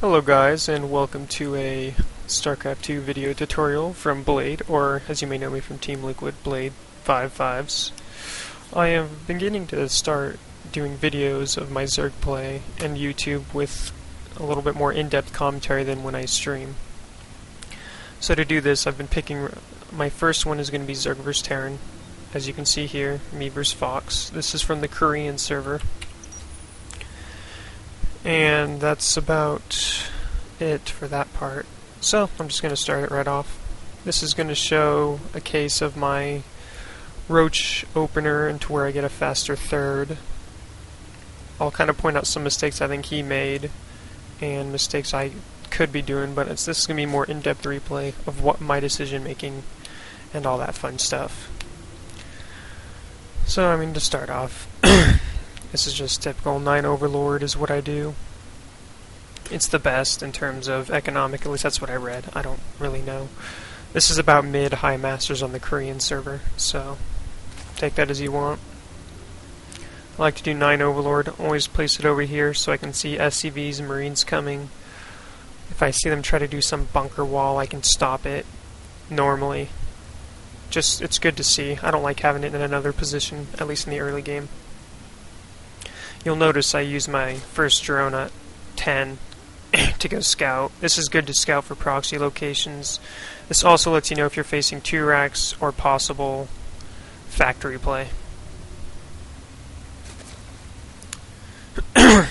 Hello guys, and welcome to a StarCraft 2 video tutorial from Blade, or as you may know me from Team Liquid, Blade 5.5s. I have been getting to start doing videos of my Zerg play and YouTube with a little bit more in-depth commentary than when I stream. So to do this, I've been picking, my first one is going to be Zerg vs Terran. As you can see here, me vs Fox. This is from the Korean server. And that's about it for that part. So, I'm just going to start it right off. This is going to show a case of my roach opener into where I get a faster third. I'll kind of point out some mistakes I think he made and mistakes I could be doing, but this is going to be more in-depth replay of what my decision making and all that fun stuff. So, to start off, this is just typical 9 Overlord is what I do. It's the best in terms of economic, at least that's what I read. I don't really know. This is about mid-high masters on the Korean server, so take that as you want. I like to do 9 Overlord, always place it over here so I can see SCVs and Marines coming. If I see them try to do some bunker wall, I can stop it normally. Just, it's good to see. I don't like having it in another position, at least in the early game. You'll notice I use my first drone at 10 to go scout. This is good to scout for proxy locations. This also lets you know if you're facing 2 racks or possible factory play. You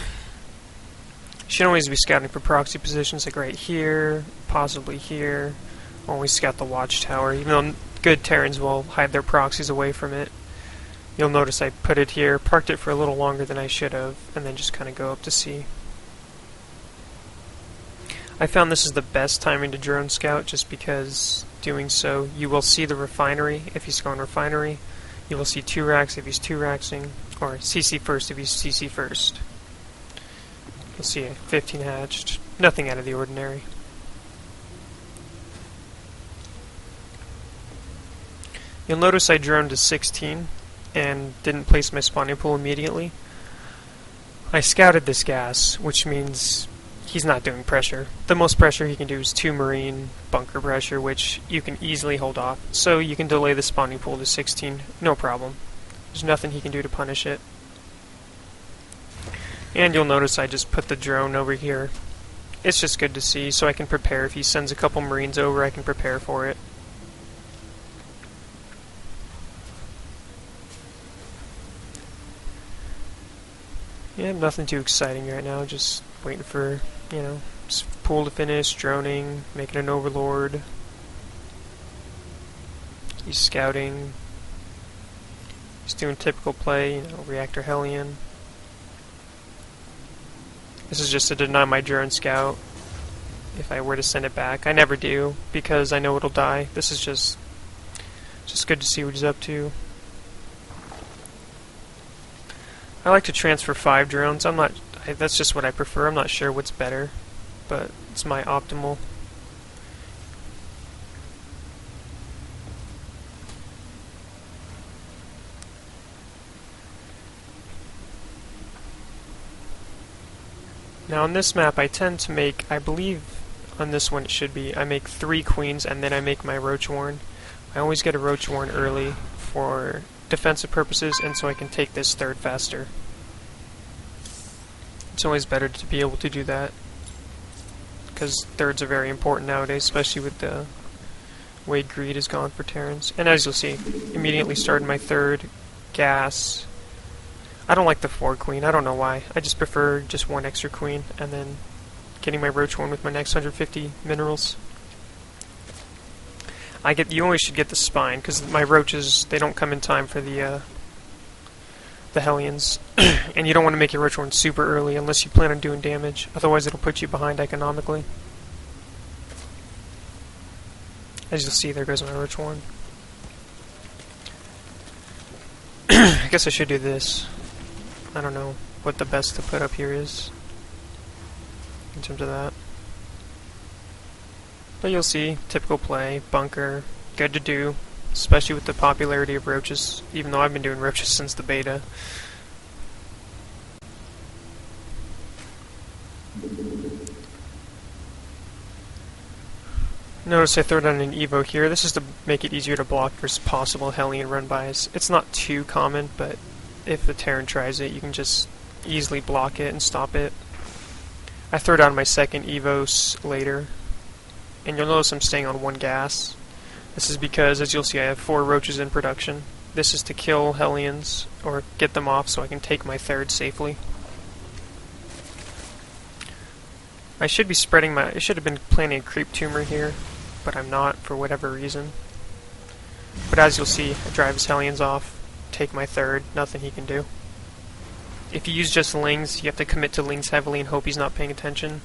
should always be scouting for proxy positions, like right here, possibly here. Always scout the watchtower, even though good Terrans will hide their proxies away from it. You'll notice I put it here, parked it for a little longer than I should have, and then just kind of go up to see. I found this is the best timing to drone scout just because doing so you will see the refinery if he's going refinery. You will see 2 racks if he's 2 racksing, or CC first if he's CC first. You'll see a 15 hatched. Nothing out of the ordinary. You'll notice I droned to 16 and didn't place my spawning pool immediately. I scouted this gas, which means he's not doing pressure. The most pressure he can do is 2 Marine bunker pressure, which you can easily hold off. So you can delay the spawning pool to 16, no problem. There's nothing he can do to punish it. And you'll notice I just put the drone over here. It's just good to see, so I can prepare. If he sends a couple Marines over, I can prepare for it. Yeah, nothing too exciting right now, just waiting for, pool to finish, droning, making an overlord. He's scouting. He's doing typical play, reactor hellion. This is just to deny my drone scout if I were to send it back. I never do, because I know it'll die. This is just good to see what he's up to. I like to transfer 5 drones. That's just what I prefer. I'm not sure what's better, but it's my optimal. Now on this map I tend to make, I believe on this one it should be, I make 3 queens and then I make my roach warren. I always get a roach warren early for defensive purposes, and so I can take this third faster. It's always better to be able to do that, because thirds are very important nowadays, especially with the way greed is gone for Terrans. And as you'll see, immediately started my third gas. I don't like the 4 queen, I don't know why. I just prefer just 1 extra queen, and then getting my roach warren with my next 150 minerals. You always should get the spine, because my roaches, they don't come in time for the hellions. And you don't want to make your roach warren super early unless you plan on doing damage, otherwise it'll put you behind economically. As you'll see, there goes my roach warren. I guess I should do this. I don't know what the best to put up here is in terms of that. But you'll see, typical play, bunker, good to do, especially with the popularity of roaches, even though I've been doing roaches since the beta. Notice I throw down an Evo here. This is to make it easier to block for possible hellion run-bys. It's not too common, but if the Terran tries it, you can just easily block it and stop it. I throw down my second Evos later, and you'll notice I'm staying on one gas. This is because, as you'll see, I have 4 roaches in production. This is to kill hellions, or get them off so I can take my third safely. I should be spreading I should have been planting a creep tumor here, but I'm not for whatever reason. But as you'll see, I drive his hellions off, take my third, nothing he can do. If you use just lings, you have to commit to lings heavily and hope he's not paying attention.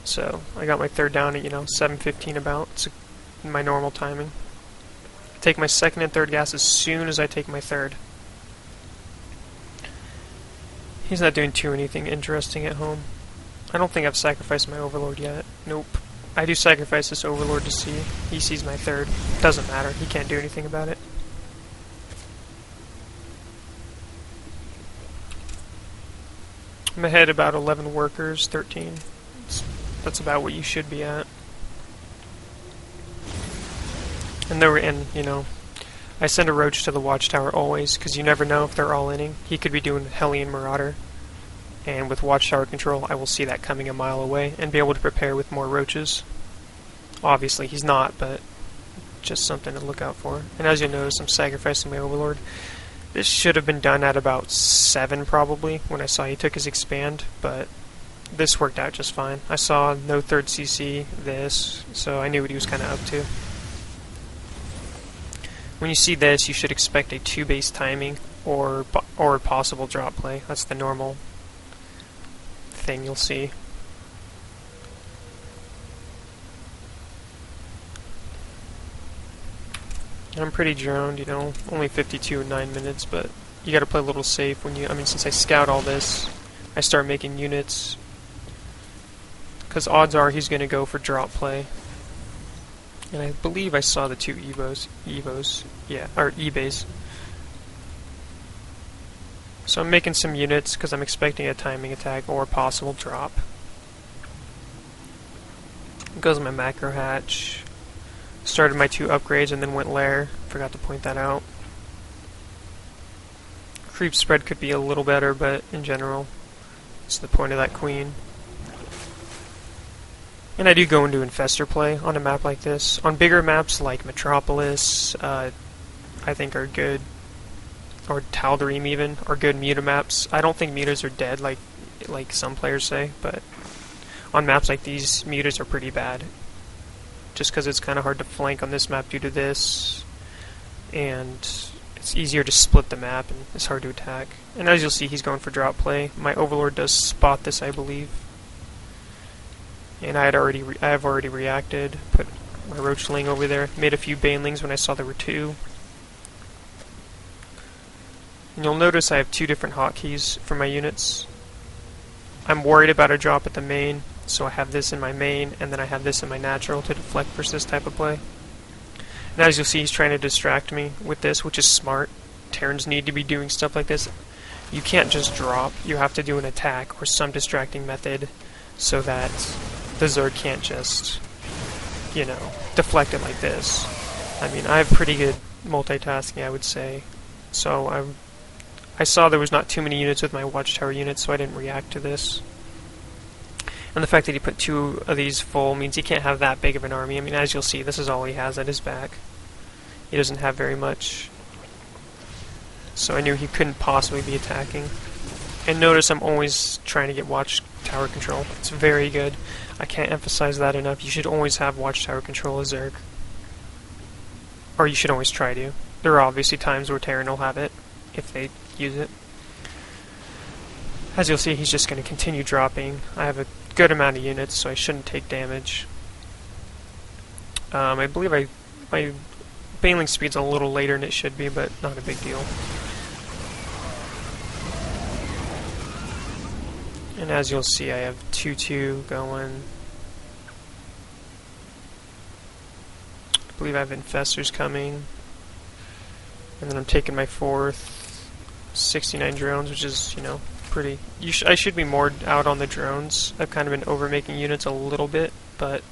So, I got my third down at, 7:15 about. It's my normal timing. Take my second and third gas as soon as I take my third. He's not doing anything interesting at home. I don't think I've sacrificed my Overlord yet. Nope. I do sacrifice this Overlord to see. He sees my third. Doesn't matter. He can't do anything about it. I'm ahead about 11 workers, 13. That's about what you should be at. And I send a roach to the watchtower always, because you never know if they're all inning. He could be doing hellion marauder. And with watchtower control, I will see that coming a mile away and be able to prepare with more roaches. Obviously, he's not, but just something to look out for. And as you'll notice, I'm sacrificing my Overlord. This should have been done at about 7 probably, when I saw he took his expand, but this worked out just fine. I saw no third CC, so I knew what he was kind of up to. When you see this, you should expect a 2-base timing or possible drop play. That's the normal thing you'll see. I'm pretty droned, only 52 in 9 minutes, but you gotta play a little safe when since I scout all this, I start making units, because odds are he's gonna go for drop play. And I believe I saw the 2 Evos, yeah, or E-bays. So I'm making some units because I'm expecting a timing attack or a possible drop. Goes my macro hatch. Started my 2 upgrades and then went lair. Forgot to point that out. Creep spread could be a little better, but in general, it's the point of that queen. And I do go into infestor play on a map like this. On bigger maps like Metropolis, I think are good, or Tal'Darim even, are good muta maps. I don't think mutas are dead like some players say, but on maps like these, mutas are pretty bad. Just because it's kind of hard to flank on this map due to this, and it's easier to split the map, and it's hard to attack. And as you'll see, he's going for drop play. My Overlord does spot this, I believe. And I have already reacted, put my Roachling over there, made a few Banelings when I saw there were 2. And you'll notice I have 2 different hotkeys for my units. I'm worried about a drop at the main, so I have this in my main, and then I have this in my natural to deflect versus this type of play. And as you'll see, he's trying to distract me with this, which is smart. Terrans need to be doing stuff like this. You can't just drop, you have to do an attack or some distracting method so that the Zerg can't just, deflect it like this. I have pretty good multitasking, I would say. So I saw there was not too many units with my watchtower units, so I didn't react to this. And the fact that he put 2 of these full means he can't have that big of an army. As you'll see, this is all he has at his back. He doesn't have very much. So I knew he couldn't possibly be attacking. And notice I'm always trying to get watchtower control. It's very good. I can't emphasize that enough. You should always have watchtower control as Zerg. Or you should always try to. There are obviously times where Terran will have it, if they use it. As you'll see, he's just going to continue dropping. I have a good amount of units, so I shouldn't take damage. I believe my Baneling speed's a little later than it should be, but not a big deal. And as you'll see, I have 2-2 going. I believe I have infestors coming. And then I'm taking my 4th 69 drones, which is, pretty... I should be more out on the drones. I've kind of been over-making units a little bit, but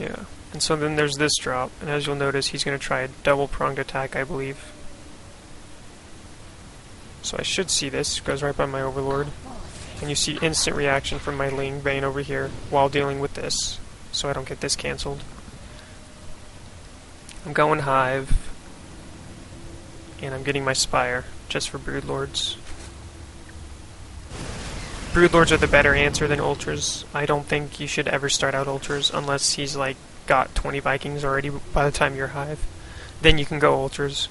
Yeah. And so then there's this drop, and as you'll notice, he's going to try a double-pronged attack, I believe. So I should see this. Goes right by my Overlord. And you see instant reaction from my Ling Bane over here while dealing with this, so I don't get this cancelled. I'm going Hive, and I'm getting my Spire, just for Broodlords. Broodlords are the better answer than Ultras. I don't think you should ever start out Ultras unless he's like got 20 Vikings already by the time you're Hive. Then you can go Ultras.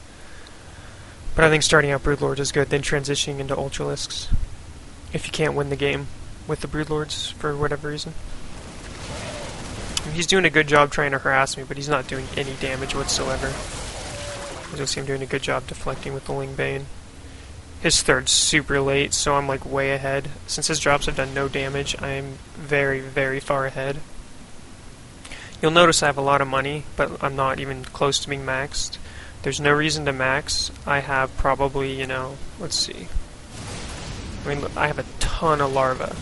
But I think starting out Broodlords is good, then transitioning into Ultralisks. If you can't win the game with the Broodlords for whatever reason. He's doing a good job trying to harass me, but he's not doing any damage whatsoever. As you'll see, I'm doing a good job deflecting with the Ling Bane. His third's super late, so I'm like way ahead. Since his drops have done no damage, I'm very, very far ahead. You'll notice I have a lot of money, but I'm not even close to being maxed. There's no reason to max. I have probably, you know, let's see. I mean, I have a ton of larvae.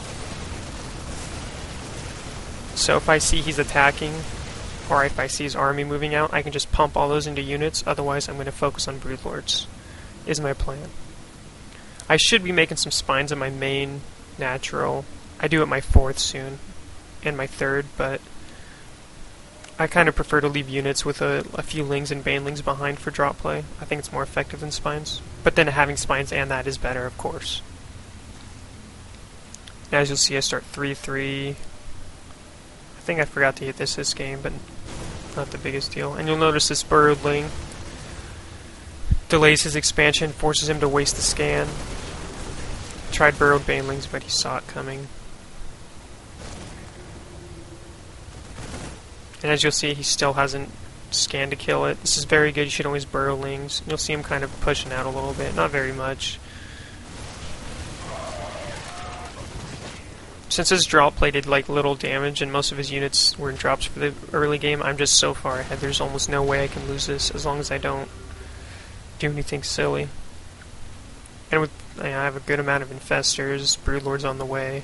So if I see he's attacking, or if I see his army moving out, I can just pump all those into units, otherwise I'm going to focus on Broodlords, is my plan. I should be making some spines in my main natural. I do it my 4th soon, and my 3rd, but I kind of prefer to leave units with a few Lings and Banelings behind for drop play. I think it's more effective than spines. But then having spines and that is better, of course. As you'll see, I start 3-3. I think I forgot to hit this game, but not the biggest deal. And you'll notice this Burrowed Ling delays his expansion, forces him to waste the scan. Tried Burrowed Banelings, but he saw it coming. And as you'll see, he still hasn't scanned to kill it. This is very good. You should always Burrow Lings. You'll see him kind of pushing out a little bit. Not very much. Since his drop play did like little damage and most of his units were in drops for the early game, I'm just so far ahead. There's almost no way I can lose this as long as I don't do anything silly. And with I have a good amount of infestors, Broodlords on the way.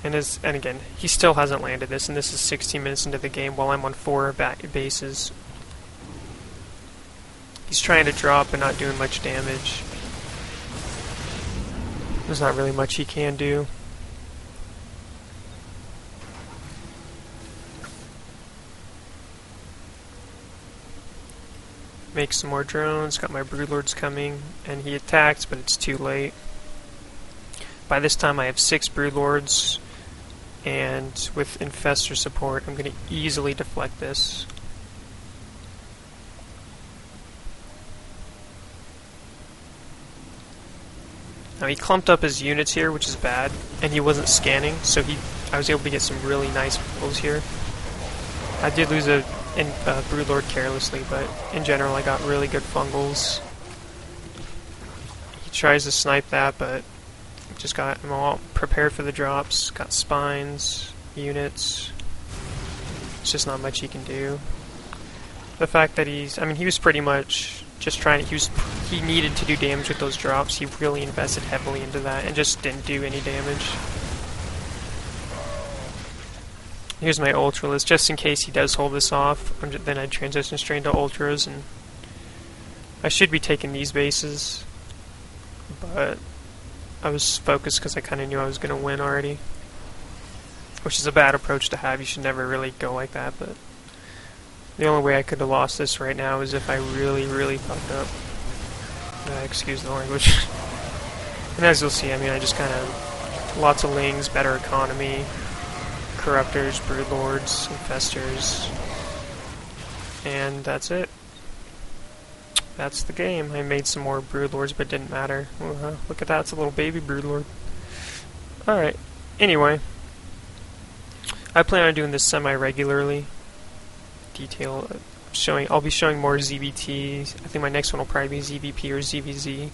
And again, he still hasn't landed this, and this is 16 minutes into the game while I'm on 4 bases. He's trying to drop and not doing much damage. There's not really much he can do. Make some more drones, got my Broodlords coming, and he attacks, but it's too late. By this time I have 6 Broodlords, and with Infestor support I'm going to easily deflect this. Now he clumped up his units here, which is bad, and he wasn't scanning, so I was able to get some really nice pulls here. I did lose a Broodlord carelessly, but in general I got really good fungals. He tries to snipe that, but just got them all prepared for the drops. Got spines, units. It's just not much he can do. The fact that he was pretty much just trying to, he needed to do damage with those drops. He really invested heavily into that and just didn't do any damage. Here's my Ultralist, just in case he does hold this off. Then I'd transition straight to Ultras, and I should be taking these bases, but I was focused because I kind of knew I was going to win already. Which is a bad approach to have. You should never really go like that, but the only way I could have lost this right now is if I really, really fucked up. Excuse the language. And as you'll see, I just kind of lots of Lings, better economy, Corruptors, Broodlords, Infestors, and that's it. That's the game. I made some more Broodlords, but it didn't matter. Look at that, it's a little baby Broodlord. Alright, anyway. I plan on doing this semi-regularly. I'll be showing more ZBT. I think my next one will probably be ZVP or ZVZ.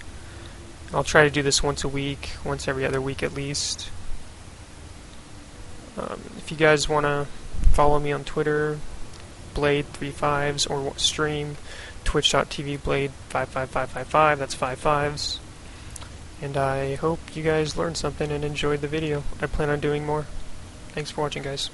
I'll try to do this once a week, once every other week at least. If you guys want to follow me on Twitter, Blade35s, or stream, twitch.tv Blade55555, that's 5 5s. And I hope you guys learned something and enjoyed the video. I plan on doing more. Thanks for watching, guys.